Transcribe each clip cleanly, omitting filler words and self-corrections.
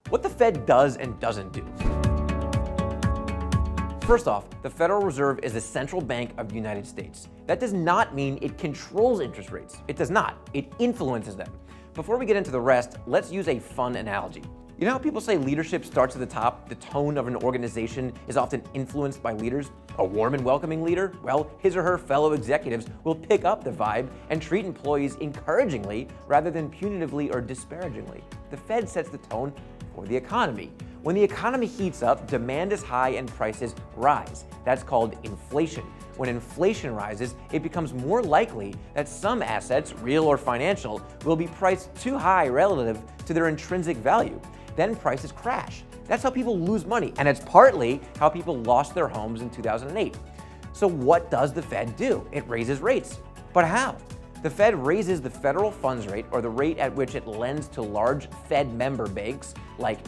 What the Fed does and doesn't do. First off, the Federal Reserve is the central bank of the United States. That does not mean it controls interest rates. It does not. It influences them. Before we get into the rest, let's use a fun analogy. You know how people say leadership starts at the top? The tone of an organization is often influenced by leaders. A warm and welcoming leader? Well, his or her fellow executives will pick up the vibe and treat employees encouragingly rather than punitively or disparagingly. The Fed sets the tone for the economy. When the economy heats up, demand is high and prices rise. That's called inflation. When inflation rises, it becomes more likely that some assets, real or financial, will be priced too high relative to their intrinsic value. Then prices crash. That's how people lose money, and it's partly how people lost their homes in 2008. So what does the Fed do? It raises rates. But how? The Fed raises the federal funds rate, or the rate at which it lends to large Fed member banks like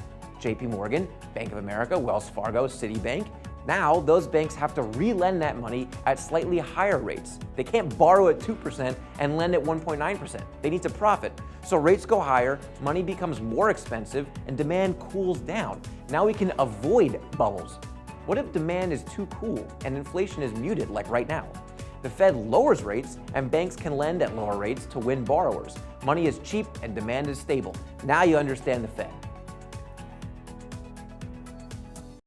JP Morgan, Bank of America, Wells Fargo, Citibank. Now, those banks have to re-lend that money at slightly higher rates. They can't borrow at 2% and lend at 1.9%. They need to profit. So rates go higher, money becomes more expensive, and demand cools down. Now we can avoid bubbles. What if demand is too cool and inflation is muted, like right now? The Fed lowers rates, and banks can lend at lower rates to win borrowers. Money is cheap and demand is stable. Now you understand the Fed.